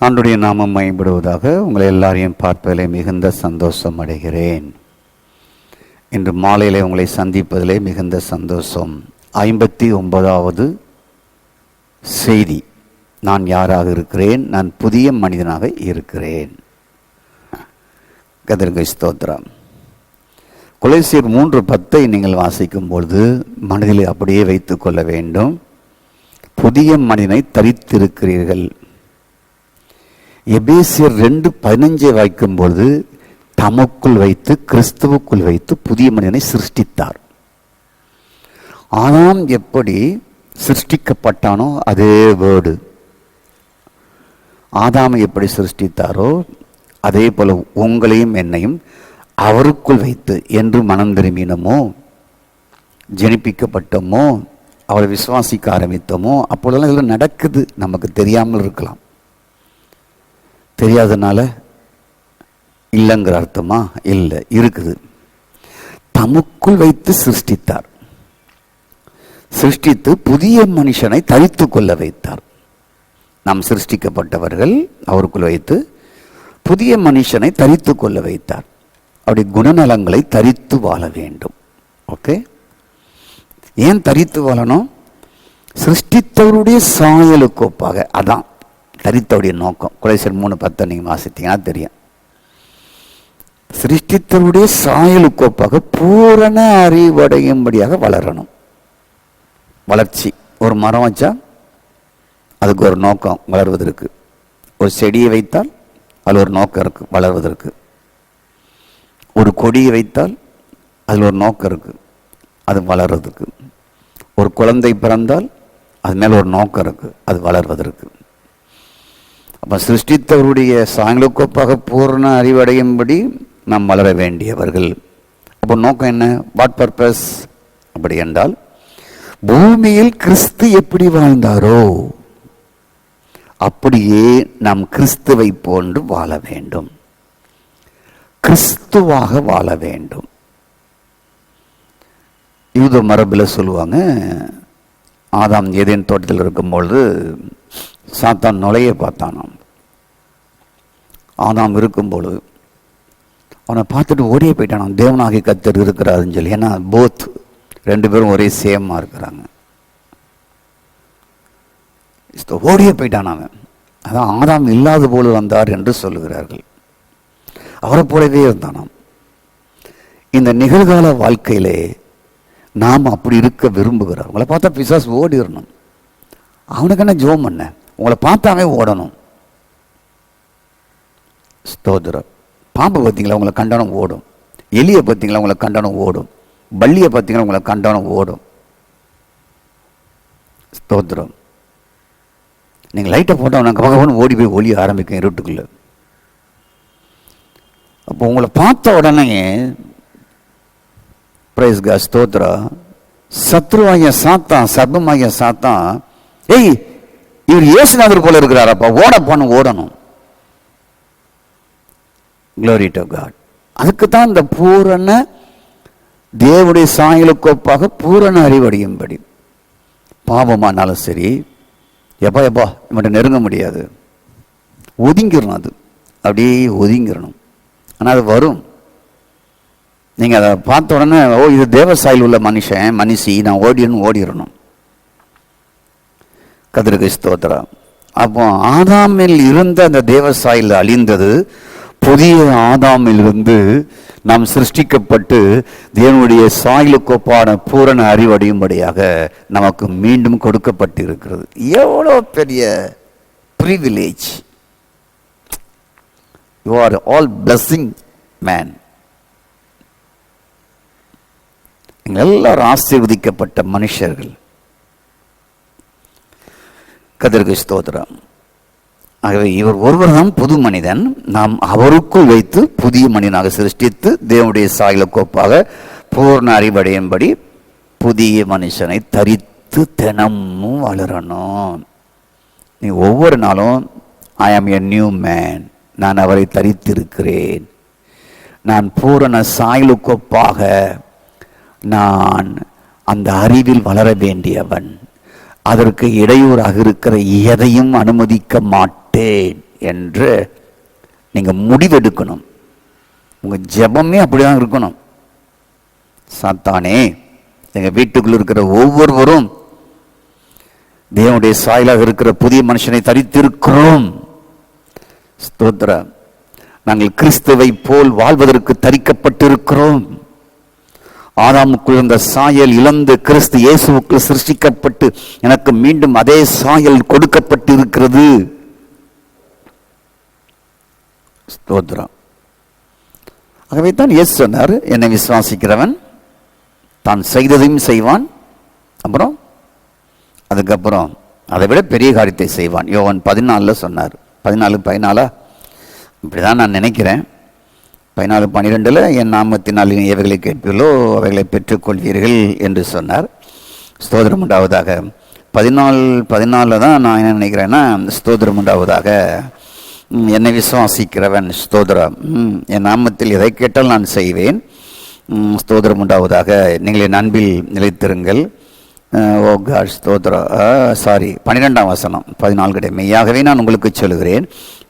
ஆண்டவருடைய நாமம் மகிமைப்படுவதாக. உங்களை எல்லாரையும் பார்ப்பதிலே மிகுந்த சந்தோஷம் அடைகிறேன். இன்று மாலையில் உங்களை சந்திப்பதிலே மிகுந்த சந்தோஷம். 59வது செய்தி. நான் யாராக இருக்கிறேன்? நான் புதிய மனிதனாக இருக்கிறேன். கர்த்தருக்கு ஸ்தோத்திரம். கொலோசியர் 3:10 நீங்கள் வாசிக்கும் பொழுது மனதிலே அப்படியே வைத்து கொள்ள வேண்டும். புதிய மனிதனை தரித்திருக்கிறீர்கள். எபேசியர் 2:15 வாய்க்கும் பொழுது தமக்குள் வைத்து கிறிஸ்துவுக்குள் வைத்து புதிய மனிதனை சிருஷ்டித்தார். ஆதாம் எப்படி சிருஷ்டிக்கப்பட்டானோ அதே வேர்டு ஆதாமை எப்படி சிருஷ்டித்தாரோ அதே போல உங்களையும் என்னையும் அவருக்குள் வைத்து என்று மனம் திரும்பினமோ, ஜனிப்பிக்கப்பட்டோமோ, அவரை விசுவாசிக்க ஆரம்பித்தோமோ, அப்பொழுதெல்லாம் இதெல்லாம் நடக்குது. நமக்கு தெரியாமல் இருக்கலாம். தெரியாதனால இல்லைங்கிற அர்த்தமா? இல்லை, இருக்குது. தமக்குள் வைத்து சிருஷ்டித்தார். சிருஷ்டித்து புதிய மனுஷனை தரித்து கொள்ள வைத்தார். நாம் சிருஷ்டிக்கப்பட்டவர்கள் அவருக்குள் வைத்து புதிய மனுஷனை தரித்து கொள்ள வைத்தார். அப்படி குணநலங்களை தரித்து வாழ வேண்டும். ஓகே, ஏன் தரித்து வாழணும்? சிருஷ்டித்தவருடைய சாயலுக்கு ஒப்பாக. அதான் தரித்தவுடைய நோக்கம். கொலோசியர் 3:10 நீங்கள் வாசித்தீங்கன்னா தெரியும். சிருஷ்டித்தவருடைய சாயலுக்கு ஒப்பாக பூரண அறிவடையும்படியாக வளரணும். வளர்ச்சி. ஒரு மரம் வச்சா அதுக்கு ஒரு நோக்கம், வளர்வதற்கு. ஒரு செடியை வைத்தால் அதில் ஒரு நோக்கம் இருக்கு, வளர்வதற்கு. ஒரு கொடியை வைத்தால் அதில் ஒரு நோக்கம் இருக்கு, அது வளர்வதற்கு. ஒரு குழந்தை பிறந்தால் அது மேலே ஒரு நோக்கம் இருக்கு, அது வளர்வதற்கு. அப்போ சிருஷ்டித்தவருடைய சாயலுக்கொப்பாக பூர்ண அறிவடையும்படி நாம் வளர வேண்டியவர்கள். அப்போ நோக்கம் என்ன? What purpose? அப்படி என்றால் பூமியில் கிறிஸ்து எப்படி வாழ்ந்தாரோ அப்படியே நாம் கிறிஸ்துவை போன்று வாழ வேண்டும். கிறிஸ்துவாக வாழ வேண்டும். யூத மரபில் சொல்லுவாங்க, ஆதாம் ஏதேன் தோட்டத்தில் இருக்கும்பொழுது சாத்தான் நுழைய பார்த்தானாம். ஆதாம் இருக்கும்பொழுது அவனை பார்த்துட்டு ஓடியே போயிட்டானாம். தேவனாகி கர்த்தர் இருக்கிறாருன்னு சொல்லி. ஏன்னா போத் ரெண்டு பேரும் ஒரே சேமாக இருக்கிறாங்க. ஓடியே போயிட்டான் அவன். அதான் ஆதாம் இல்லாத போல வந்தார் என்று சொல்லுகிறார்கள். அவரை போலவே இருந்தானாம். இந்த நிகழ்கால வாழ்க்கையிலே நாம் அப்படி இருக்க விரும்புகிறோம். உங்களை பார்த்தா பிசாசு ஓடிடணும். அவனுக்கு என்ன ஜோம் பண்ண? உங்களை பார்த்தாவே ஓடணும். ஸ்தோத்திரம். பாம்பு பார்த்தீங்களா? உங்களை கண்டானம் ஓடும். எலியை பார்த்தீங்களா? உங்களை கண்டானம் ஓடும். பள்ளியை பார்த்தீங்களா? உங்களை கண்டானம் ஓடும். ஸ்தோத்திரம். நீங்கள் லைட்டை போட்டால் நாங்கள் பகவான் ஓடி போய் ஒளிய ஆரம்பிக்கும் இருட்டுக்குள்ள. அப்போ உங்களை பார்த்த உடனே பிரைஸ் காட், ஸ்தோத்ரா, சத்ருவாகிய சாத்தான், சர்ப்பமாகிய சாத்தான், ஏய் இவர் இயேசுநாதர் போல இருக்கிறாரப்பா, ஓடணும். Glory to God. அதுக்கு தான் இந்த பூரண தேவனுடைய சாயலுக்கொப்பாக பூரண அறிவடையும்படி. பாவமானாலும் சரி, எப்பா இவன்ட்ட நெருங்க முடியாது, ஒதுங்கிடணும். அது அப்படியே ஒதுங்கிடணும். ஆனால் அது வரும். நீங்கள் அதை பார்த்த உடனே, ஓ இது தேவசாயில் உள்ள மனுஷி, நான் ஓடிடணும். கர்த்தருக்கு ஸ்தோத்திரம். அப்போ ஆதாமில் இருந்த அந்த தேவசாயில் அழிந்தது. புதிய ஆதாமிலிருந்து நாம் சிருஷ்டிக்கப்பட்டு தேவனுடைய சாயலுக்கொப்பான பூரண அறிவடையும்படியாக நமக்கு மீண்டும் கொடுக்கப்பட்டு இருக்கிறது. எவ்வளோ பெரிய privilege! You are all blessing man. எல்லாரும் ஆசீர்வதிக்கப்பட்ட மனுஷர்கள். கர்த்தருக்கு ஸ்தோத்திரம். ஆகவே இவர் ஒருவர் தான் புது மனிதன். நாம் அவருக்குள் வைத்து புதிய மனிதனாக சிருஷ்டித்து தேவனுடைய சாயலுக்கொப்பாக பூர்ண அறிவடையும்படி புதிய மனுஷனை தரித்து தினமும் வளரணும். நீ ஒவ்வொரு நாளும் ஐ ஆம் எ நியூ மேன், நான் அவரை தரித்திருக்கிறேன், நான் பூரண சாயலுக்கொப்பாக நான் அந்த அறிவில் வளர வேண்டியவன், அதற்கு இடையூறாக இருக்கிற எதையும் அனுமதிக்க மாட்டேன் என்று நீங்கள் முடிவெடுக்கணும். உங்கள் ஜெபமே அப்படிதான் இருக்கணும். சாத்தானே, எங்கள் வீட்டுக்குள்ள இருக்கிற ஒவ்வொருவரும் தேவனுடைய சாயலாக இருக்கிற புதிய மனுஷனை தரித்திருக்கிறோம். ஸ்தோத்திரம். நாங்கள் கிறிஸ்துவை போல் வாழ்வதற்கு தரிக்கப்பட்டிருக்கிறோம். ஆதாமுக்குள் இருந்த சாயல் இழந்து கிறிஸ்து இயேசுவுக்கு சிருஷ்டிக்கப்பட்டு எனக்கு மீண்டும் அதே சாயல் கொடுக்கப்பட்டிருக்கிறது. ஸ்தோத்திரம். ஆகவே தான் இயேசு சொன்னார், என்னை விசுவாசிக்கிறவன் தான் செய்ததையும் செய்வான், அப்புறம் அதுக்கப்புறம் அதை விட பெரிய காரியத்தை செய்வான். யோவான் 14 சொன்னார். 14 இப்படிதான் நான் நினைக்கிறேன். 14:12 என் நாமத்தினால் எவைகளை கேட்பீர்களோ அவைகளை பெற்றுக்கொள்வீர்கள் என்று சொன்னார். ஸ்தோத்திரம் உண்டாவதாக. 14 தான் நான் என்ன நினைக்கிறேன்னா, ஸ்தோத்திரம் உண்டாவதாக, என்னை விசுவாசிக்கிறவன், ஸ்தோத்திரம், என் நாமத்தில் எதை கேட்டால் நான் செய்வேன், ஸ்தோத்திரம் உண்டாவதாக, நீங்கள் என் அன்பில் நிலைத்திருங்கள். ஓ காட், ஸ்தோத்திரம். 12 14 கிடையாது. மெய்யாகவே நான் உங்களுக்கு சொல்கிறேன்,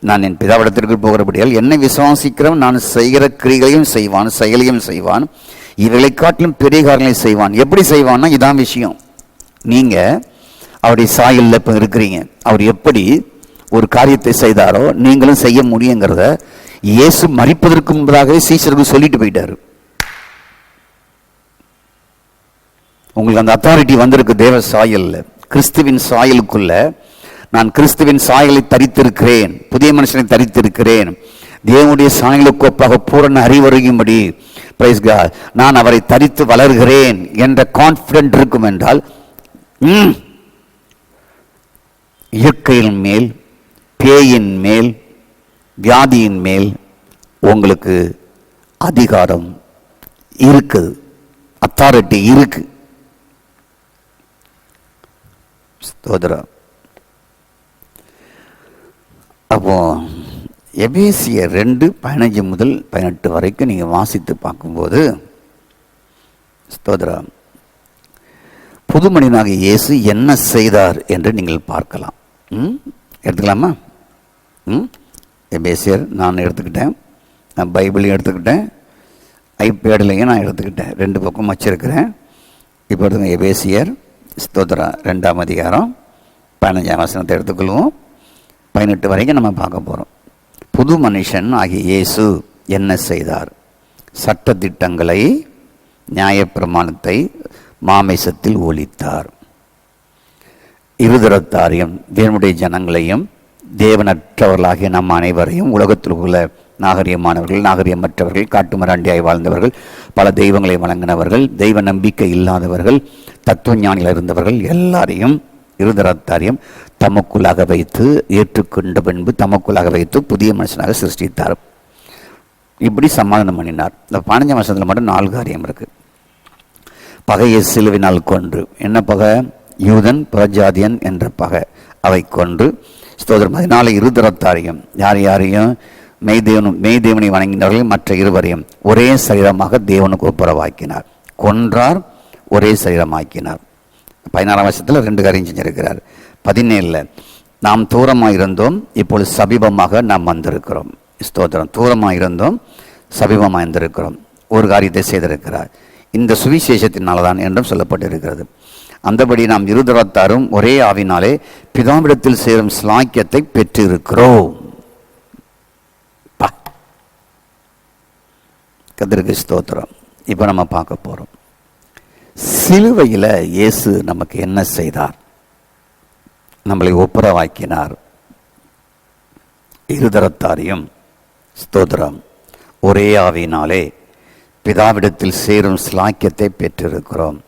நான் என் பிதாவிடத்திற்கு போகிறபடியால் என்னை விசுவாசிக்கிறவன் நான் செய்கிற கிரிகளையும் செய்வான், செயலையும் செய்வான், இவைகளை காட்டிலும் பெரிய காரியங்களை செய்வான். எப்படி செய்வான்னா, இதான் விஷயம். நீங்கள் அவருடைய சாயலில் இப்போ இருக்கிறீங்க. அவர் எப்படி ஒரு காரியத்தை செய்தாரோ நீங்களும் செய்ய முடியுங்கிறத இயேசு மரிப்பதற்கு முன்பதாகவே சீஷருக்கு சொல்லிட்டு போயிட்டாரு. உங்களுக்கு அந்த அத்தாரிட்டி வந்திருக்கு. தேவ சாயல்ல, கிறிஸ்துவின் சாயலுக்குள்ள நான் கிறிஸ்துவின் சாயலை தரித்திருக்கிறேன், புதிய மனுஷனை தரித்திருக்கிறேன், தேவனுடைய சாயலுக்கு ஒப்பாக பூரண அறிவறியும்படி பிரைஸ் காட் நான் அவரை தரித்து வளர்கிறேன் என்ற கான்ஃபிடென்ட் இருக்கும் என்றால், இயற்கையின் மேல், பேயின் மேல், வியாதியின் மேல் உங்களுக்கு அதிகாரம் இருக்குது, அத்தாரிட்டி இருக்கு. ஸ்தோத்திரம். அப்போ எபேசியர் 2:15 முதல் 18 வரைக்கும் நீங்கள் வாசித்து பார்க்கும்போது, ஸ்தோத்திரம், புது மனிதனாக இயேசு என்ன செய்தார் என்று நீங்கள் பார்க்கலாம். எடுத்துக்கலாமா? எபேசியர் நான் எடுத்துக்கிட்டேன், நான் பைபிளையும் எடுத்துக்கிட்டேன், ஐபேட்லையும் நான் எடுத்துக்கிட்டேன், 2 பக்கம் வச்சிருக்கிறேன். இப்போ எடுத்துங்க எபேசியர், ஸ்தோத்திரம், 2ஆம் அதிகாரம் 15ஆம் வசனத்தை எடுத்துக்கொள்வோம். 18 வரைக்கும் நம்ம பார்க்க போகிறோம். புது மனுஷன் ஆகிய இயேசு என்ன செய்தார்? சட்ட திட்டங்களை, நியாயப்பிரமாணத்தை மாமிசத்தில் ஒழித்தார். இருதரத்தாரையும் தேவனுடைய ஜனங்களையும் தேவனற்றவர்களாகிய நம் அனைவரையும், உலகத்தில் உள்ள நாகரிகமானவர்கள், நாகரிகமற்றவர்கள், காட்டுமராண்டியாய் வாழ்ந்தவர்கள், பல தெய்வங்களை வழங்கினவர்கள், தெய்வ நம்பிக்கை இல்லாதவர்கள், தத்துவ ஞானிகள் இருந்தவர்கள் எல்லாரையும், இருதரத்தாரையும் தமக்குள்ளாக வைத்து ஏற்றுக்கொண்ட பின்பு தமக்குள்ளாக வைத்து புதிய மனுஷனாக சிருஷ்டித்தார். இப்படி சமாதானம் பண்ணினார். இந்த 15ஆம் வசனத்தில் மட்டும் 4 காரியம் இருக்கு. பகையை சிலுவினால் கொன்று, என்ன பகை? யூதன் புறஜாதியன் என்ற பகை, அவை கொன்று. ஸ்தோத்திரம். அதனால இருதரத்தாரையும், யாரையும்? மெய்தேவனை வணங்கினவர்கள் மற்ற இருவரையும் ஒரே சரீரமாக தேவனுக்கு ஒப்புரவாக்கினார். கொன்றார், ஒரே சரீரமாக்கினார். 16ஆம் வசனத்தில் 2 காரியம் செஞ்சிருக்கிறார். 17 நாம் தூரமாக இருந்தோம், இப்பொழுது சமீபமாக நாம் வந்திருக்கிறோம். ஸ்தோத்திரம். தூரமாக இருந்தோம், சமீபமாக இருந்திருக்கிறோம். ஒரு காரியத்தை செய்திருக்கிறார். இந்த சுவிசேஷத்தினால்தான் என்றும் சொல்லப்பட்டிருக்கிறது. அந்தபடி நாம் இருதரத்தாரும் ஒரே ஆவினாலே பிதாவிடத்தில் சேரும் ஸ்லாக்கியத்தை பெற்றிருக்கிறோம். கர்த்தருக்கு ஸ்தோத்திரம். இப்போ நம்ம பார்க்க போகிறோம், சிலுவையில் இயேசு நமக்கு என்ன செய்தார்? நம்மளை ஒப்புரவாக்கினார். இருதரத்தாரையும், ஸ்தோத்திரம், ஒரே ஆவினாலே பிதாவிடத்தில் சேரும் ஸ்லாக்கியத்தை பெற்றிருக்கிறோம்.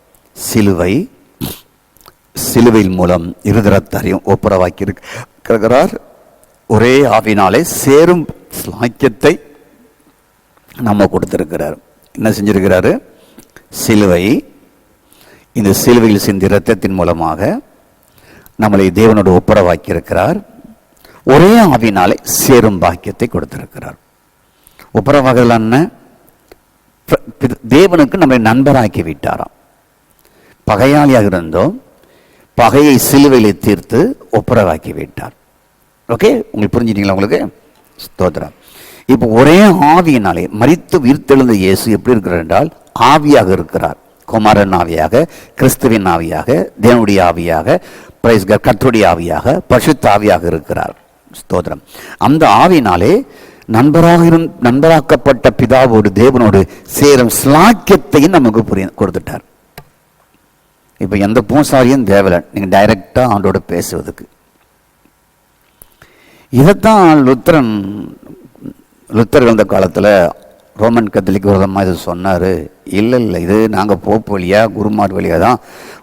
சிலுவையின் மூலம் இருதரத்தாரையும் ஒப்புரவாக்கி இருக்கிறார். ஒரே ஆவினாலே சேரும் ஸ்லாக்கியத்தை நம்ம கொடுத்திருக்கிறார். என்ன செஞ்சிருக்கிறாரு? சிலுவை, இந்த சிலுவையில் சிந்திய இரத்தத்தின் மூலமாக நம்மளை தேவனோடு ஒப்புரவாக்கி இருக்கிறார். ஒரே ஆவினாலே சேரும் பாக்கியத்தை கொடுத்திருக்கிறார். ஒப்புரவாகலாம் என்ன? தேவனுக்கு நம்மை நண்பராக்கி விட்டாராம். பகையாளியாக இருந்தோம், பகையை சிலுவையில் தீர்த்து ஒப்புரவாக்கி விட்டார். ஓகே, உங்களுக்கு புரிஞ்சுட்டீங்களா? உங்களுக்கு ஸ்தோத்திரம். இப்போ ஒரே ஆவியினாலே மரித்து உயிர்த்தெழுந்த இயேசு எப்படி இருக்கிறார் என்றால் ஆவியாக இருக்கிறார். குமாரன் ஆவியாக, கிறிஸ்துவின் ஆவியாக, தேவனுடைய ஆவியாக, கர்த்தருடைய ஆவியாக, பரிசுத்த ஆவியாக இருக்கிறார். ஸ்தோத்திரம். அந்த ஆவியினாலே நண்பராக்கப்பட்ட பிதாவோடு தேவனோடு சேரும் ஸ்லாக்கியத்தையும் நமக்கு கொடுத்துட்டார். இப்போ எந்த பூசாரியும் தேவையில்லை, நீங்கள் டைரக்டாக அவனோட பேசுவதுக்கு. இதைத்தான் லுத்தர் இருந்த காலத்தில் ரோமன் கத்தோலிக் விரோதமாக இது சொன்னார். இல்லை, இது நாங்கள் போப் வழியாக, குருமார் வழியாக தான்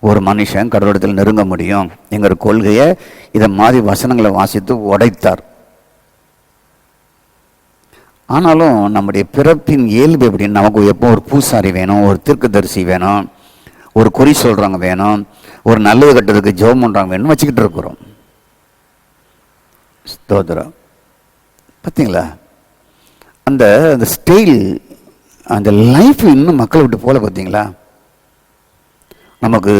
ஒரு மனுஷன் கடவுளத்தில் நெருங்க முடியும் என்கிற கொள்கையை இதை மாதிரி வசனங்களை வாசித்து உடைத்தார். ஆனாலும் நம்முடைய பிறப்பின் இயல்பு எப்படின்னு, நமக்கு எப்போ ஒரு பூசாரி வேணும், ஒரு தீர்க்கதரிசி வேணும், ஒரு குறி சொல்கிறவங்க வேணும், ஒரு நல்லது கட்டுறதுக்கு ஜெபம் பண்ணுறவங்க வேணும்னு வச்சுக்கிட்டு இருக்கிறோம். ஸ்தோத்திரம். பார்த்தீங்களா, அந்த ஸ்டைல், அந்த லைஃப் இன்னும் மக்களை விட்டு போல. பார்த்தீங்களா, நமக்கு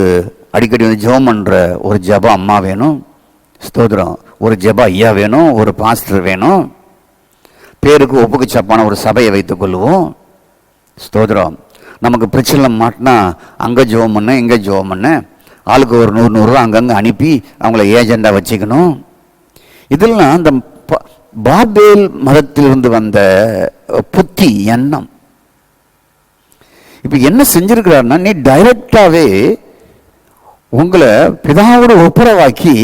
அடிக்கடி வந்து ஜெபம் பண்ணுற ஒரு ஜெப அம்மா வேணும். ஸ்தோத்திரம். ஒரு ஜெப ஐயா வேணும், ஒரு பாஸ்டர் வேணும். பேருக்கு ஒப்புக்கு சப்பான ஒரு சபையை வைத்துக் கொள்வோம். ஸ்தோத்திரம். நமக்கு பிரச்சனை மாட்டினா அங்கே ஜெபம் பண்ண, இங்கே ஜெபம் பண்ண, ஆளுக்கு ஒரு 100 ரூபா அங்கங்கே அனுப்பி அவங்கள ஏஜெண்டாக வச்சுக்கணும். இதெல்லாம் அந்த பாபேல் மதத்திலிருந்து வந்த புத்தி எண்ணம். இப்போ என்ன செஞ்சிருக்கிறாருன்னா, நீ டைரக்டாவே உங்களை பிதாவோட ஒப்புரவாக்கி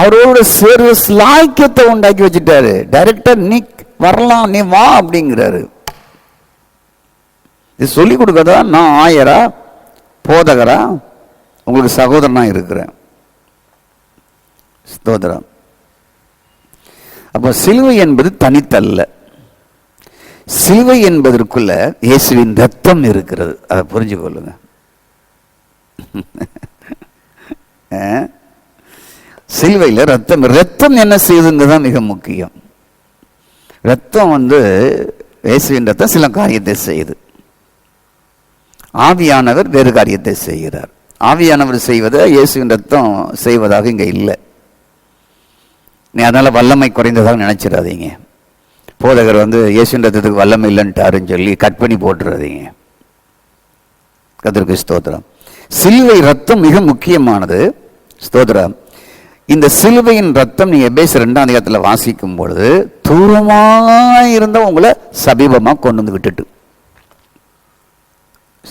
அவரோட சேர்வு ஸ்லாக்கியத்தை உண்டாக்கி வச்சுட்டாரு. டைரக்டா நீ வரலாம், நீ வா அப்படிங்கிறாரு. இது சொல்லி கொடுக்கறதா நான் ஆயரா போதகரா உங்களுக்கு சகோதரனா இருக்கிறேன். ஸ்தோத்திரம். அப்போ சிலுவை என்பது தனித்தல்ல, சிலுவை என்பதற்குள்ள இயேசுவின் ரத்தம் இருக்கிறது. அதை புரிஞ்சு கொள்ளுங்க. சிலுவையில் ரத்தம் என்ன செய்யுதுங்கிறதான் மிக முக்கியம். ரத்தம் இயேசுவின் ரத்தம் சில காரியத்தை செய்யுது. ஆவியானவர் வேறு காரியத்தை செய்கிறார். ஆவியானவர் செய்வதை இயேசுவின் ரத்தம் செய்வதாக இங்கே இல்லை. நீ அதனால வல்லமை குறைந்ததாக நினைச்சிடாதீங்க. போதகர் இயேசுவின் ரத்தத்துக்கு வல்லமை இல்லைன்ட்டாருன்னு சொல்லி கட் பண்ணி போட்டுறாதீங்க. கர்த்தருக்கு ஸ்தோத்திரம். சிலுவை ரத்தம் மிக முக்கியமானது. ஸ்தோத்திரம். இந்த சிலுவையின் ரத்தம் நீ எபேசியர் 2ஆம் அதிகாரத்தில் வாசிக்கும் பொழுது தூரமாக இருந்த உங்களை சமீபமாக கொண்டு வந்து விட்டுட்டு.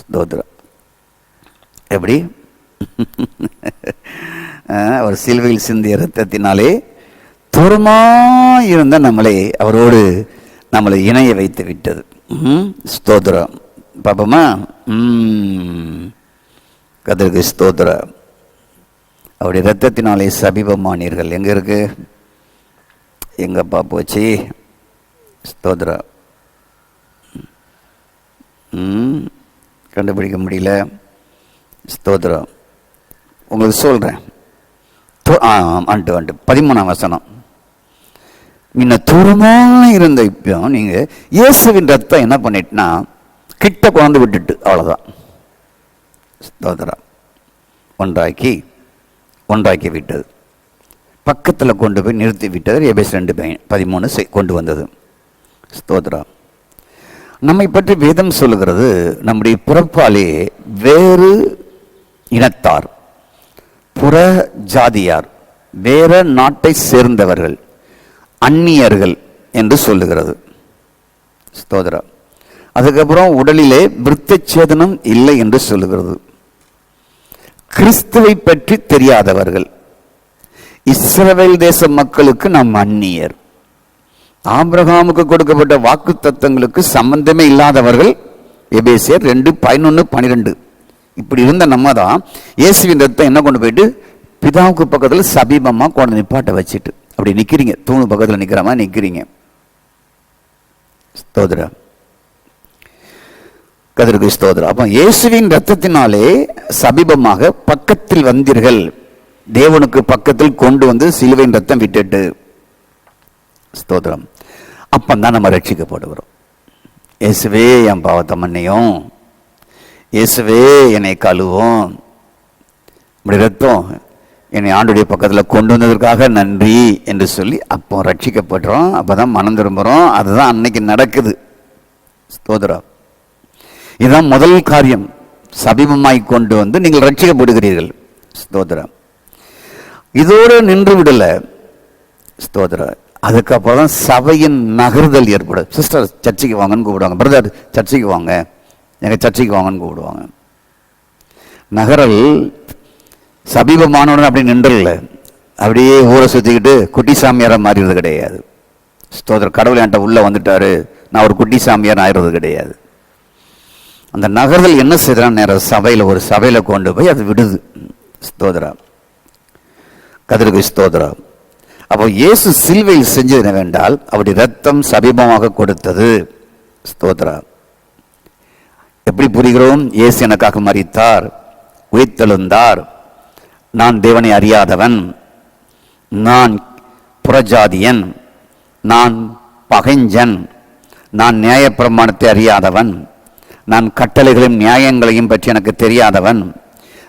ஸ்தோத்திரம். எப்படி ஒரு சிலுவையில் சிந்திய ரத்தத்தினாலே தூரமாக இருந்த நம்மளை இணைய வைத்து விட்டது. ஸ்தோத்திரம். பாப்போமா? கர்த்தருக்கு ஸ்தோத்திரம். அவருடைய ரத்தத்தினாலே சமீபமானீர்கள். எங்க இருக்கு? எங்கப்பா போச்சு? ஸ்தோத்திரம். கண்டுபிடிக்க முடியல. ஸ்தோத்திரம். உங்களுக்கு சொல்றேன். 13ஆம் வசனம். முன்ன தூரமாக இருந்த இப்போ நீங்க இயேசுவின் ரத்தம் என்ன பண்ணிட்டுனா கிட்ட கொண்டு விட்டுட்டு, அவ்வளவுதான். ஸ்தோத்திரம். ஒன்றாக்கி விட்டது. பக்கத்தில் கொண்டு போய் நிறுத்தி விட்டது. எபேசியர் 2:13 கொண்டு வந்தது. ஸ்தோத்திரம். நம்மை பற்றி வேதம் சொல்லுகிறது, நம்முடைய பிறப்பாலே வேறு இனத்தார், புற ஜாதியார், வேற நாட்டை சேர்ந்தவர்கள், அந்நியர்கள் என்று சொல்லுகிறது. ஸ்தோத்திரம். அதுக்கப்புறம் உடலிலே விருத்தச்சேதனம் இல்லை என்று சொல்லுகிறது. கிறிஸ்துவை பற்றி தெரியாதவர்கள், இஸ்ரவேல் தேச மக்களுக்கு நாம் அந்நியர், ஆபிரகாமுக்கு கொடுக்கப்பட்ட வாக்கு தத்தங்களுக்கு சம்பந்தமே இல்லாதவர்கள். எபேசியர் 2:11-12. இப்படி இருந்த நம்ம தான் இயேசுவின் ரத்தம் என்ன கொண்டு போயிட்டு பிதாவுக்கு பக்கத்தில் சமீபமாக கொண்டு நிப்பாட்ட வச்சுட்டு அப்படி நிற்கிறீங்க. தூணு பக்கத்தில் நிற்கிற மாதிரி நிற்கிறீங்க. ஸ்தோத்திரம். கர்த்தருக்கு ஸ்தோத்திரம். அப்போ இயேசுவின் ரத்தத்தினாலே சமீபமாக பக்கத்தில் வந்தீர்கள். தேவனுக்கு பக்கத்தில் கொண்டு வந்து சிலுவையின் ரத்தம் விட்டுட்டு. ஸ்தோத்திரம். அப்பந்தான் நம்ம ரட்சிக்கப்படுகிறோம். இயேசுவே என் பாவத்தை மன்னியும், இயேசுவே என்னை கழுவும். இப்படி ரத்தம் என்னை ஆண்டுடைய பக்கத்தில் கொண்டு வந்ததற்காக நன்றி என்று சொல்லி அப்போ ரட்சிக்கப்படுறோம். அப்போ தான் மனம் திரும்புகிறோம். அதுதான் அன்னைக்கு நடக்குது. ஸ்தோத்திரம். இதுதான் முதல் காரியம். சபீபமாய் கொண்டு வந்து நீங்கள் ரட்சிக்கப்படுகிறீர்கள். ஸ்தோத்திரம். இதோடு நின்று விடலை. ஸ்தோத்திரம். அதுக்கப்புறம் தான் சபையின் நகர்தல் ஏற்படும். சிஸ்டர் சர்ச்சைக்கு வாங்கன்னு கூப்பிடுவாங்க. பிரதர் சர்ச்சைக்கு வாங்க, எங்கள் சர்ச்சைக்கு வாங்கன்னு கூப்பிடுவாங்க. நகரல் சபீபமானவுடன் அப்படி நின்றல, அப்படியே ஊரை சுற்றிக்கிட்டு குட்டி சாமியாராக மாறிடுறது கிடையாது. ஸ்தோத்திரம். கடவுள் என்கிட்ட உள்ளே வந்துட்டாரு, நான் ஒரு குட்டி சாமியார் ஆயிடுறது கிடையாது. அந்த நகர்தல் என்ன செய்யறான், நேரம் சபையில் ஒரு சபையில் கொண்டு போய் அது விடுது. ஸ்தோத்திரம். கதிருக்கு ஸ்தோத்திரம். அப்போ இயேசு சிலுவையில் செஞ்சது என்னவென்றால் அப்படி ரத்தம் சபீபமாக கொடுத்தது. ஸ்தோத்திரம். எப்படி புரிகிறோம்? இயேசு எனக்காக மரித்தார், உயிர்த்தெழுந்தார். நான் தேவனை அறியாதவன், நான் புறஜாதியன், நான் பகைஞ்சன், நான் நியாயப்பிரமாணத்தை அறியாதவன், நான் கட்டளைகளையும் நியாயங்களையும் பற்றி எனக்கு தெரியாதவன்,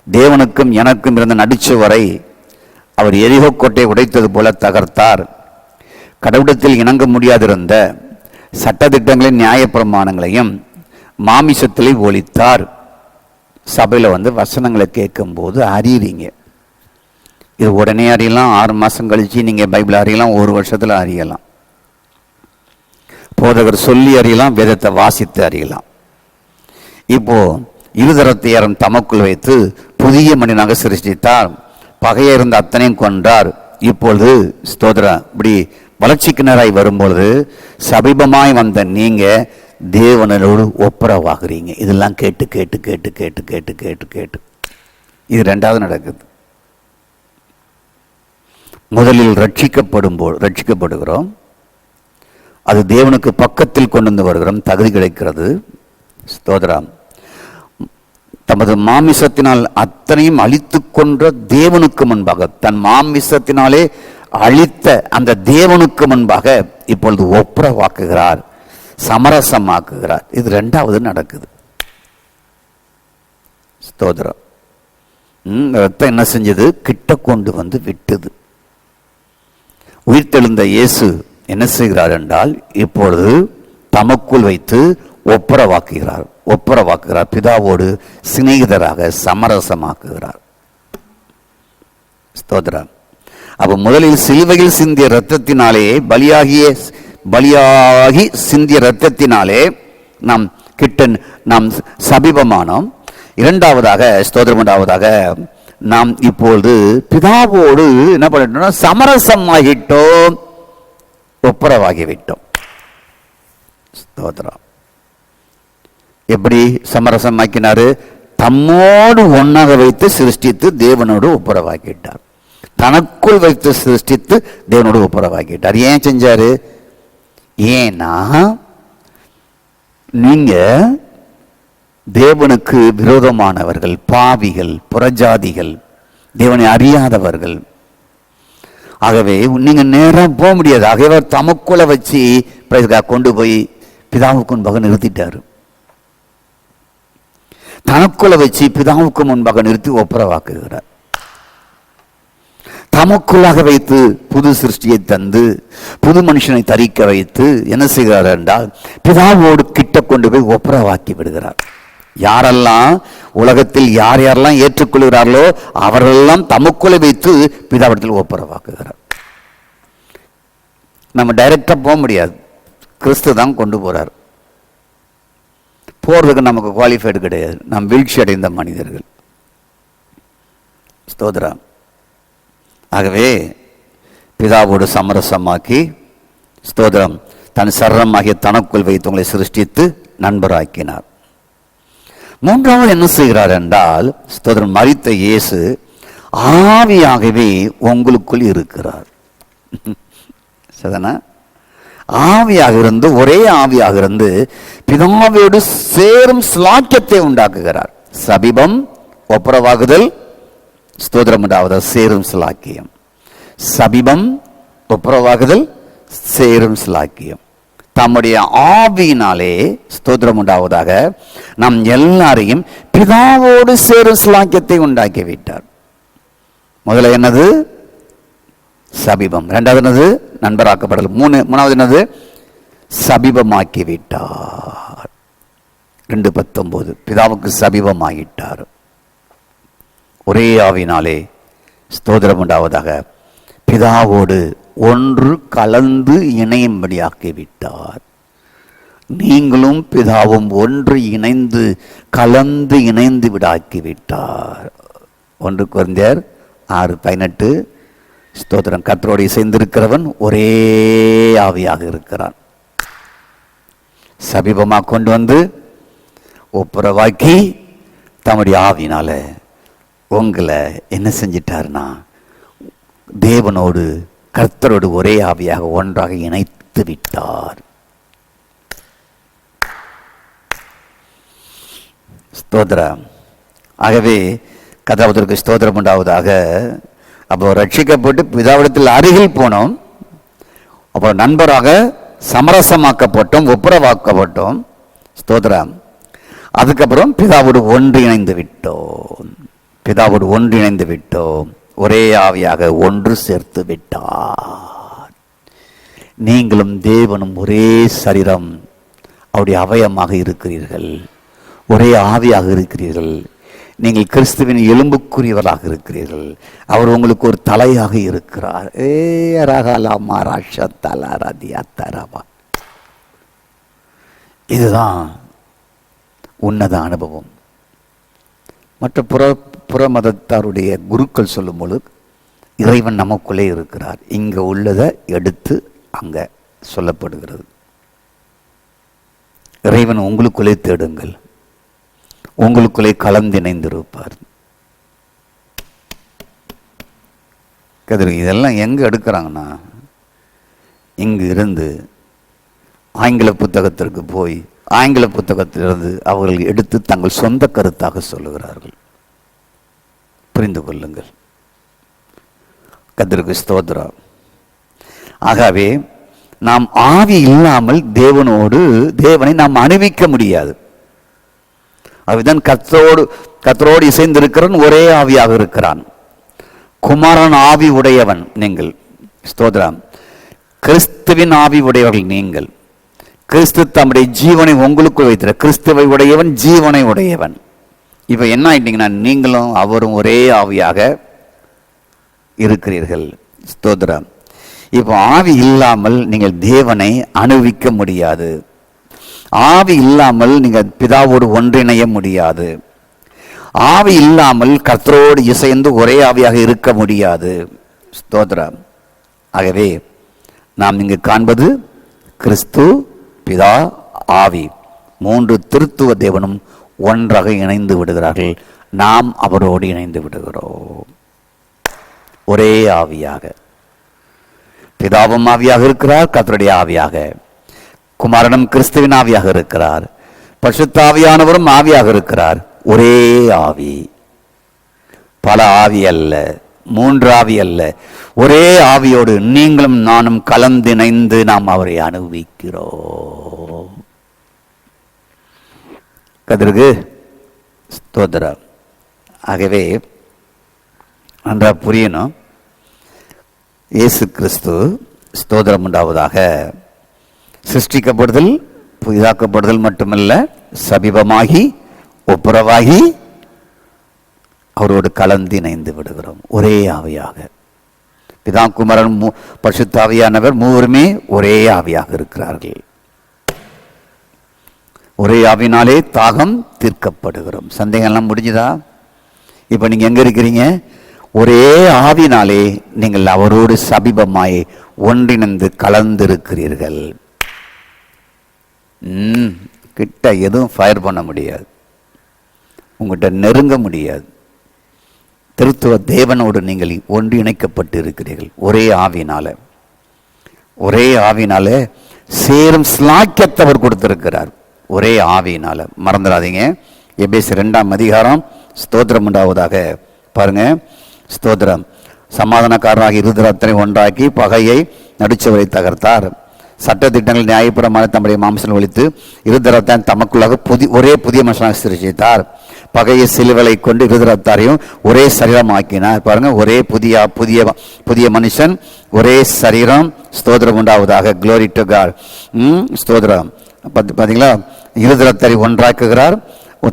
தேவனுக்கும் எனக்கும் இருந்த நடுச்சுவரை அவர் எரிகோ கோட்டையை உடைத்தது போல தகர்த்தார். கடவுளத்தில் இணங்க முடியாதிருந்த சட்டத்திட்டங்களின் நியாயப்பிரமாணங்களையும் மாமிசத்திலே ஒழித்தார். சபையில் வந்து வசனங்களை கேட்கும்போது அறியறீங்க. இது உடனே அறியலாம், 6 மாதம் கழிச்சு நீங்கள் பைபிள் அறியலாம், 1 வருஷத்தில் அறியலாம். போதகர் சொல்லி அறியலாம், வேதத்தை வாசித்து அறியலாம். இப்போ இருதரத்தையாரும் தமக்குள் வைத்து புதிய மனிதனாக சிருஷ்டித்தார். பகைய இருந்த அத்தனையும் கொன்றார். இப்பொழுது ஸ்தோத்திரம். இப்படி வளர்ச்சிக்கிணராய் வரும்பொழுது சபீபமாய் வந்த நீங்க தேவனோடு ஒப்புரவாகிறீங்க. இதெல்லாம் கேட்டு கேட்டு கேட்டு கேட்டு கேட்டு கேட்டு கேட்டு இது 2வது நடக்குது. முதலில் ரட்சிக்கப்படுகிறோம். அது தேவனுக்கு பக்கத்தில் கொண்டு வந்து வருகிறோம், தகுதி கிடைக்கிறது. ஸ்தோத்திரம். தமது மாமிசத்தினால் அத்தனையும் அழித்து கொன்ற தேவனுக்கு முன்பாக, தன் மாமிசத்தினாலே அழித்த அந்த தேவனுக்கு முன்பாக இப்பொழுது ஒப்புரவாக்குகிறார், சமரசமாக்குகிறார். இது 2வது நடக்குது. ஸ்தோத்திரம். ரத்தம் என்ன செஞ்சது? கிட்ட கொண்டு வந்து விட்டது. உயிர்த்தெழுந்த இயேசு என்ன செய்கிறார் என்றால் இப்பொழுது தமக்குள் வைத்து ஒப்புரவாக்குகிறார். பிதாவோடு சிநேகிதராக சமரசமாக்குகிறார். ஸ்தோத்திரம். அப்ப முதலில் சிலுவையில் சிந்திய இரத்தத்தினாலே பலியாகி சிந்திய இரத்தத்தினாலே நாம் சபீபமானோம். 2வதாக ஸ்தோத்திரம். 2வதாக நாம் இப்பொழுது பிதாவோடு என்ன பண்ணிட்டோம்? சமரசமாகிட்டோம், ஒப்புரவாகிவிட்டோம். ஸ்தோத்திரம். எப்படி சமரசமாக்கினாரு? தம்மோடு ஒன்றாக வைத்து சிருஷ்டித்து தேவனோடு ஒப்புரவாக்கிட்டார். தனக்குள் வைத்து சிருஷ்டித்து தேவனோடு ஒப்புரவாக்கிட்டார். ஏன் செஞ்சாரு? ஏன்னா நீங்க தேவனுக்கு விரோதமானவர்கள், பாவிகள், புறஜாதிகள், தேவனை அறியாதவர்கள். ஆகவே நீங்க நேரம் போக முடியாது. ஆகவே தமக்குள்ள வச்சு கொண்டு போய் பிதாவுக்கு முன்பாக நிறுத்திட்டாரு. தனக்குள்ள வச்சு பிதாவுக்கு முன்பாக நிறுத்தி ஒப்புரவாக்குகிறார். தமக்குள்ளாக வைத்து புது சிருஷ்டியை தந்து புது மனுஷனை தரிக்க வைத்து என்ன செய்கிறார் என்றால் பிதாவோடு கிட்ட கொண்டு போய் ஒப்புரவாக்கி விடுகிறார். யாரெல்லாம் உலகத்தில் யார் யாரெல்லாம் ஏற்றுக்கொள்கிறார்களோ அவரெல்லாம் தமக்குள்ளே வைத்து பிதாவிடத்தில் ஒப்புரவாக்குகிறார். நம்ம டைரக்டா போக முடியாது, கிறிஸ்து தான் கொண்டு போறார். போறதுக்கு நமக்கு குவாலிஃபைடு கிடையாது. நாம் வீழ்ச்சி அடைந்த மனிதர்கள். ஸ்தோத்திரம். ஆகவே பிதாவோடு சமரசமாக்கி ஸ்தோத்திரம் தன் சரமாகிய தனக்குள் வைத்து உங்களை சிருஷ்டித்து நண்பராக்கினார். 3வது என்ன செய்கிறார் என்றால் ஸ்தோத்திரம் மரித்த இயேசு ஆவியாகவே உங்களுக்குள் இருக்கிறார். சரிதானா? ஆவியாக இருந்து ஒரே ஆவியாக இருந்து பிதாவோடு சேரும் ஸ்லாக்கியத்தை உண்டாக்குகிறார். சபீபம், ஒப்புரவாகுதல், ஸ்தோத்திரம். உண்டாவதா சேரும் ஸ்லாக்கியம். சபீபம், ஒப்புரவாகுதல், சேரும் ஸ்லாக்கியம். தம்முடைய ஆவியினாலே ஸ்தோத்திரம் உண்டாவதாக நம் எல்லாரையும் பிதாவோடு சேரும் ஸ்லாக்கியத்தை உண்டாக்கி விட்டார். முதல்ல என்னது? சபிபம். ரெண்டாவது என்னது? நண்பராக்கப்படல். மூணாவது என்னது? சபிபமாக்கி விட்டார். 2:19 பிதாவுக்கு சபிபமாகிட்டார். ஒரே ஆவினாலே ஸ்தோத்திரம் உண்டாவதாக பிதாவோடு ஒன்று கலந்து இணையும்படியாக்கி விட்டார். நீங்களும் பிதாவும் ஒன்று இணைந்து கலந்து இணைந்து விடாக்கி விட்டார். 1 கொரிந்தியர் 6:18 ஸ்தோத்திரம். கர்த்தரோடு இசைந்திருக்கிறவன் ஒரே ஆவியாக இருக்கிறான். சமீபமாக கொண்டு வந்து ஒப்புரவாக்கி தம்முடைய ஆவினால உங்களை என்ன செஞ்சிட்டாருன்னா தேவனோடு கர்த்தரோடு ஒரே ஆவியாக ஒன்றாக இணைத்து விட்டார். ஸ்தோத்திரம். ஆகவே கதாபத்திற்கு ஸ்தோத்திரம் உண்டாவதாக. அப்போ ரட்சிக்கப்பட்டு பிதாவிடத்தில் அருகில் போனோம். அப்போ நண்பராக சமரசமாக்கப்பட்டோம், ஒப்புரவாக்கப்பட்டோம். ஸ்தோத்திரம். அதுக்கப்புறம் பிதாவோடு ஒன்றிணைந்து விட்டோம். பிதாவோடு ஒன்றிணைந்து விட்டோம். ஒரே ஆவியாக ஒன்று சேர்த்து விட்டார். நீங்களும் தேவனும் ஒரே சரீரம், அவருடைய அவயமாக இருக்கிறீர்கள். ஒரே ஆவியாக இருக்கிறீர்கள். நீங்கள் கிறிஸ்துவின் எலும்புக்குரியவராக இருக்கிறீர்கள். அவர் உங்களுக்கு ஒரு தலையாக இருக்கிறார். இதுதான் உன்னத அனுபவம். மற்ற புற மதத்தாருடைய குருக்கள் சொல்லும் பொழுது இறைவன் நமக்குள்ளே இருக்கிறார். இங்கே உள்ளதை எடுத்து அங்கே சொல்லப்படுகிறது. இறைவன் உங்களுக்குள்ளே தேடுங்கள், உங்களுக்குள்ளே கலந்திணைந்திருப்பார். இதெல்லாம் எங்கே எடுக்கிறாங்கன்னா, இங்கு இருந்து ஆங்கில புத்தகத்திற்கு போய் ஆங்கில புத்தகத்திலிருந்து அவர்கள் எடுத்து தங்கள் சொந்த கருத்தாக சொல்லுகிறார்கள். புரிந்து கொள்ளுங்கள். கர்த்தருக்கு ஸ்தோத்திரம். ஆகவே நாம் ஆவி இல்லாமல் தேவனை நாம் அனுபவிக்க முடியாது. அதுதான் கர்த்தரோடு இசைந்திருக்கிறவன் ஒரே ஆவியாக இருக்கிறான். குமாரன் ஆவி உடையவன் நீங்கள். ஸ்தோத்திரம். கிறிஸ்துவின் ஆவி உடையவர்கள் நீங்கள். கிறிஸ்து தம்முடைய ஜீவனை உங்களுக்குள் வைத்திர கிறிஸ்துவை உடையவன், ஜீவனை உடையவன். இப்போ என்ன ஆயிட்டீங்கன்னா நீங்களும் அவரும் ஒரே ஆவியாக இருக்கிறீர்கள். ஸ்தோத்திரம். இப்போ ஆவி இல்லாமல் நீங்கள் தேவனை அனுபவிக்க முடியாது. ஆவி இல்லாமல் நீங்கள் பிதாவோடு ஒன்றிணைய முடியாது. ஆவி இல்லாமல் கர்த்தரோடு இசைந்து ஒரே ஆவியாக இருக்க முடியாது. ஸ்தோத்திரம். ஆகவே நாம் இங்கு காண்பது கிறிஸ்து, பிதா, ஆவி, 3 திருத்துவ தேவனும் ஒன்றாக இணைந்து விடுகிறார்கள். நாம் அவரோடு இணைந்து விடுகிறோம். ஒரே ஆவியாக பிதாவும் ஆவியாக இருக்கிறார், கர்த்தருடைய ஆவியாக. குமாரனும் கிறிஸ்துவின் ஆவியாக இருக்கிறார். பரிசுத்த ஆவியானவரும் ஆவியாக இருக்கிறார். ஒரே ஆவி, பல ஆவி அல்ல, 3 ஆவி அல்ல. ஒரே ஆவியோடு நீங்களும் நானும் கலந்திணைந்து நாம் அவரை அனுபவிக்கிறோம். கர்த்தருக்கு ஸ்தோத்திரம். ஆகவே நன்றா புரியணும். இயேசு கிறிஸ்து ஸ்தோத்திரம் உண்டாவதாக சிருஷ்டிக்கப்படுதல், புதிதாக்கப்படுதல் மட்டுமல்ல, சமீபமாகி ஒப்புரவாகி அவரோடு கலந்து இணைந்து விடுகிறோம். ஒரே ஆவியாக பிதா, குமாரன், பரிசுத்த ஆவியானவர் மூவருமே ஒரே ஆவியாக இருக்கிறார்கள். ஒரே ஆவினாலே தாகம் தீர்க்கப்படுகிறோம். சந்தேகம்லாம் முடிஞ்சுதா? இப்போ நீங்கள் எங்கே இருக்கிறீங்க? ஒரே ஆவினாலே நீங்கள் அவரோடு சமீபமாய் ஒன்றிணைந்து கலந்திருக்கிறீர்கள். கிட்ட எதுவும் ஃபயர் பண்ண முடியாது, உங்கள்கிட்ட நெருங்க முடியாது. திருத்துவ தேவனோடு நீங்கள் ஒன்றிணைக்கப்பட்டு இருக்கிறீர்கள். ஒரே ஆவினால, ஒரே ஆவினால சேரும் ஸ்லாக்கியத்தவர் கொடுத்திருக்கிறார். ஒரே ஆவியினால மறந்துடாதீங்க. எபேசியர் 2ஆம் அதிகாரம். ஸ்தோத்திரம் உண்டாவதாக. பாருங்க, ஸ்தோத்திரம். சமாதானக்காரராக இருதரத்தை ஒன்றாக்கி பகையை நடுச்சவரை தகர்த்தார். சட்டத்திட்டங்கள் நியாயப்புறமான தம்முடைய மாம்சம் ஒழித்து இருதரத்தை தமக்குள்ளாக ஒரே புதிய மனுஷனாக சிருஷ்டித்தார். பகைய சிலுவலை கொண்டு இருதரத்தாரையும் ஒரே சரீரம் ஆக்கினார். பாருங்க, ஒரே புதிய புதிய புதிய மனுஷன், ஒரே சரீரம். ஸ்தோத்திரம் உண்டாவதாக. Glory to God. ஸ்தோத்திரம். பார்த்தீங்களா, இருதரத்தாரை ஒன்றாக்குகிறார்,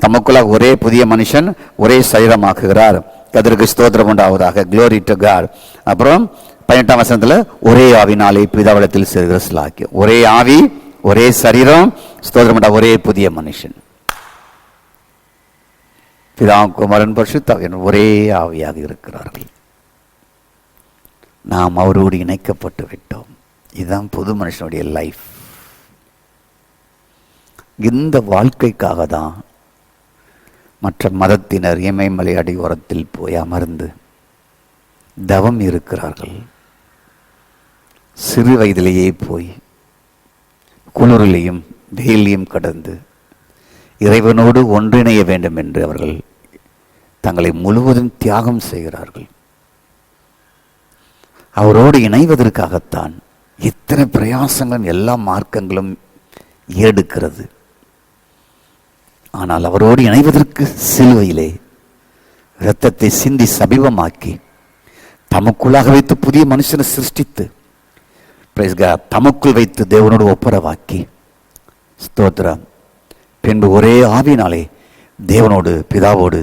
தமக்குள்ள ஒரே புதிய மனுஷன், ஒரே சரீரமாக்குகிறார். அதற்கு ஸ்தோத்திரம் உண்டாவதாக. Glory to God. அப்புறம் 18ஆம் வசனத்துல ஒரே ஆவினாலே பிதாவிடத்தில் சேர்கிற ஸ்லாக்கியம். ஒரே ஆவி, ஒரே சரீரம். ஸ்தோத்திரம் உண்டா, ஒரே புதிய மனுஷன். பிதா, குமாரன், பரிசுத்த ஒரே ஆவியாக இருக்கிறார்கள். நாம் அவரோடு இணைக்கப்பட்டு விட்டோம். இதுதான் புது மனுஷனுடைய லைஃப். இந்த வாழ்க்கைக்காக தான் மற்ற மதத்தினர் இமயமலை அடிவாரத்தில் போய் அமர்ந்து தவம் இருக்கிறார்கள். சிறு வயதிலேயே போய் குளிரிலையும் வெயிலையும் கடந்து இறைவனோடு ஒன்றிணைய வேண்டும் என்று அவர்கள் தங்களை முழுவதும் தியாகம் செய்கிறார்கள். அவரோடு இணைவதற்காகத்தான் இத்தனை பிரயாசங்களும் எல்லா மார்க்கங்களும் எடுக்கிறது. ஆனால் அவரோடு இணைவதற்கு சிலுவையிலே இரத்தத்தை சிந்தி சபீபமாக்கி தமக்குள்ளாக வைத்து புதிய மனுஷனை சிருஷ்டித்து தமக்குள் வைத்து தேவனோடு ஒப்புரவாக்கி, ஸ்தோத்திரம், பின்பு ஒரே ஆவினாலே தேவனோடு பிதாவோடு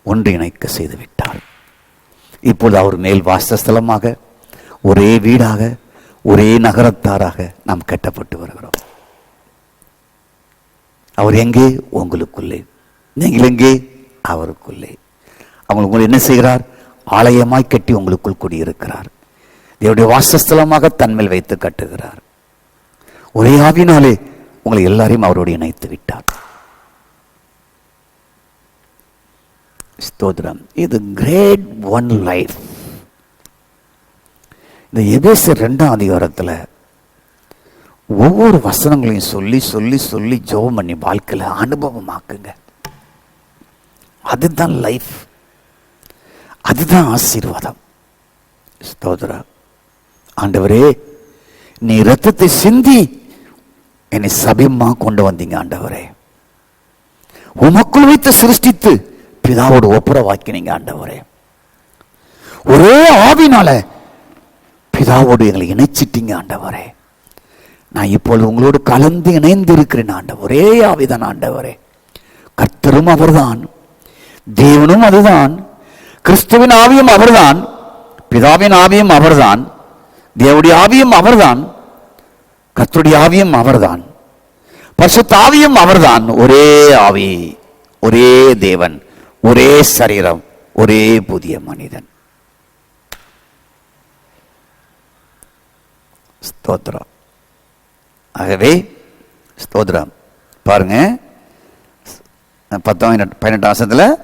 ஒன்றிணைக்க செய்து விட்டார். இப்பொழுது அவர் மேல் வாசஸ்தலமாக, ஒரே வீடாக, ஒரே நகரத்தாராக நாம் கட்டப்பட்டு வருகிறோம். அவர் எங்கே? உங்களுக்குள்ளே. நீங்கள் எங்கே? அவருக்குள்ளே. உங்களை என்ன செய்கிறார்? ஆலயமாய் கட்டி உங்களுக்குள் குடியிருக்கிறார். தேவனுடைய வாசஸ்தலமாக தன்மேல் வைத்து கட்டுகிறார். ஒரே ஆவினாலே உங்களை எல்லாரையும் அவரோடு இணைத்து விட்டார். ஸ்தோத்திரம். இது கிரேட் ஒன் லைஃப். இந்த எபேசியர் 2ஆம் அதிகாரத்தில் ஒவ்வொரு வசனங்களையும் சொல்லி சொல்லி சொல்லி ஜெபம் பண்ணி வாழ்க்கையில் அனுபவமாக்குங்க. அதுதான் லைஃப், அதுதான் ஆசீர்வாதம். ஸ்தோத்திரம். ஆண்டவரே, நீ இரத்தத்தை சிந்தி என்னை சபீமா கொண்டு வந்தீங்க. ஆண்டவரே, உமக்குள் வைத்து சிருஷ்டித்து பிதாவோடு ஒப்புரவாக்கினீங்க. ஆண்டவரே, ஒரே ஆவினால பிதாவோடு எங்களை இணைச்சிட்டீங்க. ஆண்டவரே, நான் இப்பொழுது உங்களோடு கலந்து இணைந்து இருக்கிறேன். ஆண்டவர் ஒரே ஆவிதான். ஆண்டவரே, கர்த்தரும் அவர்தான், தேவனும் அதுதான், கிறிஸ்துவின் ஆவியும் அவர்தான், பிதாவின் ஆவியும் அவர்தான், தேவனுடைய ஆவியும் அவர்தான், கர்த்தருடைய ஆவியும் அவர்தான், பரிசுத்த ஆவியும் அவர்தான். ஒரே ஆவி, ஒரே தேவன், ஒரே சரீரம், ஒரே புதிய மனிதன். ஸ்தோத்திரம். ஆகவே ஸ்தோத்திரம். பாருங்க, 18ஆம் வசனத்தில்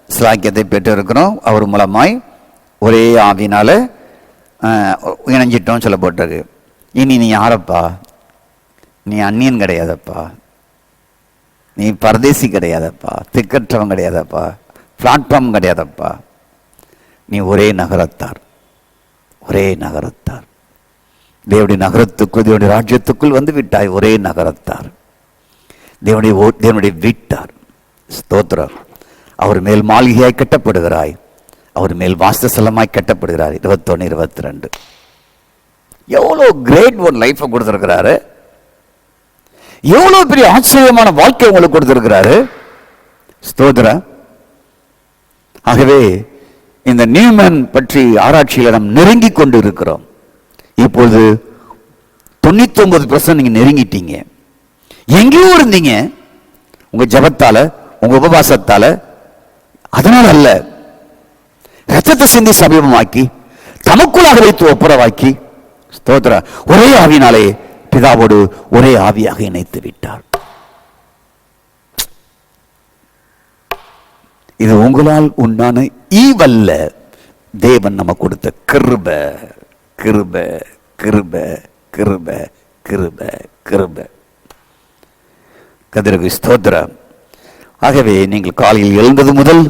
ஸ்லாக்கியத்தை பெற்று இருக்கிறோம். அவர் மூலமாய் ஒரே ஆவினால இணைஞ்சிட்டோம் சொல்லப்பட்டிருக்கு. இனி நீ யாரப்பா? நீ அந்நியன் கிடையாதப்பா, நீ பரதேசி கிடையாதப்பா, திக்கற்றவன் கிடையாதப்பா, பிளாட்ஃபார்ம் கிடையாதப்பா. நீ ஒரே நகரத்தார், ஒரே நகரத்தார். தேவனுடைய நகரத்துக்குள், தேவனுடைய ராஜ்யத்துக்குள் வந்து விட்டாய். ஒரே நகரத்தார், தேவனுடைய வீட்டார். ஸ்தோத்திரம். அவர் மேல் மாளிகையாய் கட்டப்படுகிறாய், அவர் மேல் வாசஸ்தலமாய் கட்டப்படுகிறார். 21, 22. எவ்வளோ கிரேட் ஒரு லைஃபை கொடுத்துருக்கிறாரு. எவ்வளோ பெரிய ஆச்சரியமான வாழ்க்கை உங்களுக்கு கொடுத்துருக்கிறாரு. ஸ்தோத்திரம். ஆகவே இந்த நியூமன் பற்றி ஆராய்ச்சியில் நாம் நெருங்கி கொண்டு இருக்கிறோம். இப்பொழுது 99% நீங்க நெருங்கிட்டீங்க. எங்கேயோ இருந்தீங்க, உங்க ஜபத்தால, உங்க உபவாசத்தால. அதனால அல்ல, ரத்தத்தை சிந்தி சமீபமாக்கி தமக்குள்ளாக வைத்து ஒப்புரவாக்கி, ஸ்தோத்திர, ஒரே ஆவினாலே பிதாவோடு ஒரே ஆவியாக இணைத்து விட்டார். இது உங்களால் உண்டான ஈவல்ல, தேவன் நம்ம கொடுத்த கிருபை, கிருபை, கிருபை, கிருபை, கிருபை, கிருபை. கர்த்தருக்கு ஸ்தோத்திரம். ஆகவே நீங்கள் காலையில் எழுந்தது முதல்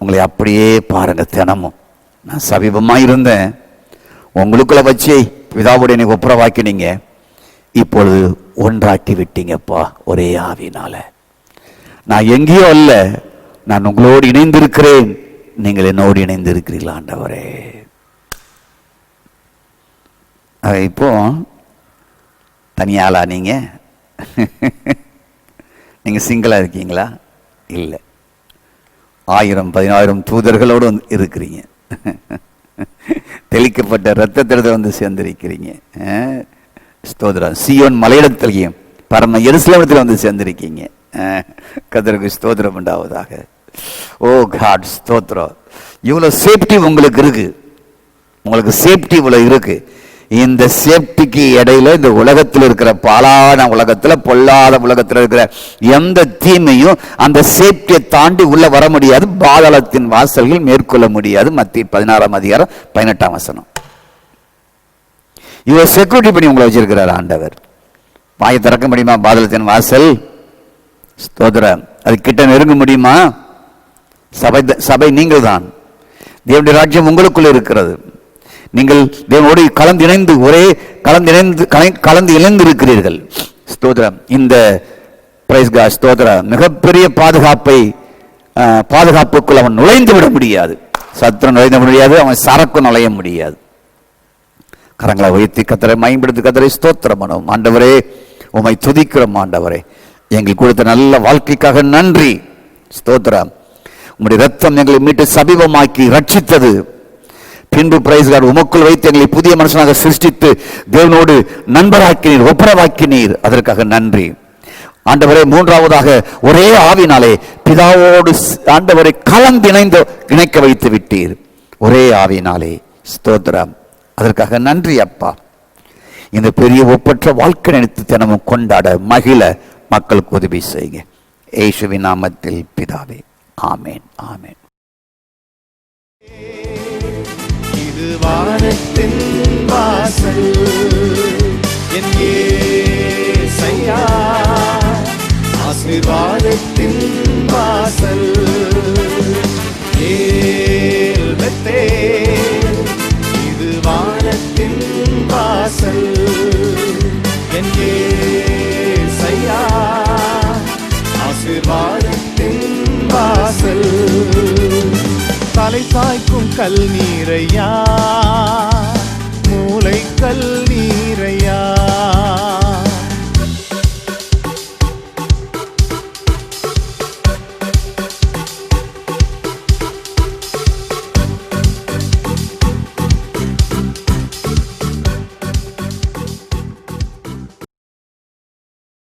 உங்களை அப்படியே பாருங்க. தினமும் நான் சமீபமாக இருந்தேன், உங்களுக்குள்ள வச்சு பிதாவோடு என்னை ஒப்புரவாக்கினீங்க, இப்பொழுது ஒன்றாக்கி விட்டீங்கப்பா ஒரே ஆவினால. நான் எங்கேயோ அல்ல, நான் உங்களோடு இணைந்திருக்கிறேன், நீங்கள் என்னோடு இணைந்திருக்கிறீர்களா ஆண்டவரே. இப்போ தனியாளா நீங்க? நீங்க சிங்கிளா இருக்கீங்களா? இல்லை, 1000-10000 தூதர்களோடு இருக்கிறீங்க. தெளிக்கப்பட்ட இரத்தத்திலிருந்து வந்து சேர்ந்திருக்கிறீங்க. ஸ்தோத்திரம். சீயோன் மலையிடத்திலையும் பரம எருசலேமில் வந்து சேர்ந்திருக்கீங்க. கர்த்தருக்கு ஸ்தோத்திரம் உண்டாவதாக. ஓ காட் ஸ்தோத்திரம். இவ்வளோ சேஃப்டி உங்களுக்கு இருக்கு, உங்களுக்கு சேஃப்டி இவ்வளோ இருக்கு. இந்த சேஃப்டிக்கு இடையில இந்த உலகத்தில் இருக்கிற பாலான உலகத்தில், பொல்லாத உலகத்தில் இருக்கிற எந்த தீமையும் அந்த சேஃப்டியை தாண்டி உள்ள வர முடியாது. பாதாளத்தின் வாசல்கள் மேற்கொள்ள முடியாது. மத்திய 16:18 இவ செக்யூரிட்டி பண்ணி உங்களை வச்சிருக்கிறார் ஆண்டவர். வாயை திறக்க முடியுமா பாதாளத்தின் வாசல்? ஸ்தோத்திரம். அது கிட்ட நெருங்க முடியுமா? சபை நீங்கள் தான். தேவனுடைய ராஜ்யம் உங்களுக்குள்ள இருக்கிறது. நீங்கள் தேவனோடு கலந்து இணைந்து கலந்து இணைந்து இருக்கிறீர்கள். ஸ்தோத்திரம். இந்த பிரைஸ் காட் ஸ்தோத்திரம். மிகப்பெரிய பாதுகாப்புக்குள் அவன் நுழைந்து விட முடியாது. சத்துரு நுழைந்து முடியாது, அவன் சரக்கு நுழைய முடியாது. கரங்களை உயர்த்தி கர்த்தரை மகிமைப்படுத்தி கர்த்தரை ஸ்தோத்திரம் பண்ணுவோம். ஆண்டவரே, உம்மை துதிக்கிறோம். ஆண்டவரே, எங்களுக்கு கொடுத்த நல்ல வாழ்க்கைக்காக நன்றி. ஸ்தோத்திரம். உம்முடைய ரத்தம் எங்களை மீட்டு சபீபமாக்கி ரட்சித்தது. பின்பு பிரைஸ் காட் உமக்குள் வைத்து எங்களை புதிய மனுஷனாக சிருஷ்டித்து தேவனோடு நண்பராக்கினீர், ஒப்புரவாக்கினீர். அதற்காக நன்றி ஆண்டவரே. மூன்றாவதாக, ஒரே ஆவினாலே பிதாவோடு ஆண்டவரை கலந்து இணைக்க வைத்து விட்டீர். ஒரே ஆவினாலே. ஸ்தோத்திரம். அதற்காக நன்றி அப்பா. இந்த பெரிய ஒப்பற்ற வாழ்க்கை நினைத்து தினமும் கொண்டாட மகிழ மக்களுக்கு உதவி செய்யுங்க. இயேசுவின் நாமத்தில் பிதாவே, ஆமேன், ஆமேன். இது வானத்தின் வாசல், என் இயேசையா. ஆசீர்வாதத்தின் வாசல், ஏல் பெத்தேல். இது வானத்தின் வாசல், என் இயேசையா. ஆசீர்வாதத்தின் வாசல், தலை சாய்க்கும் கல் நீரையா, மூளை கல் நீர்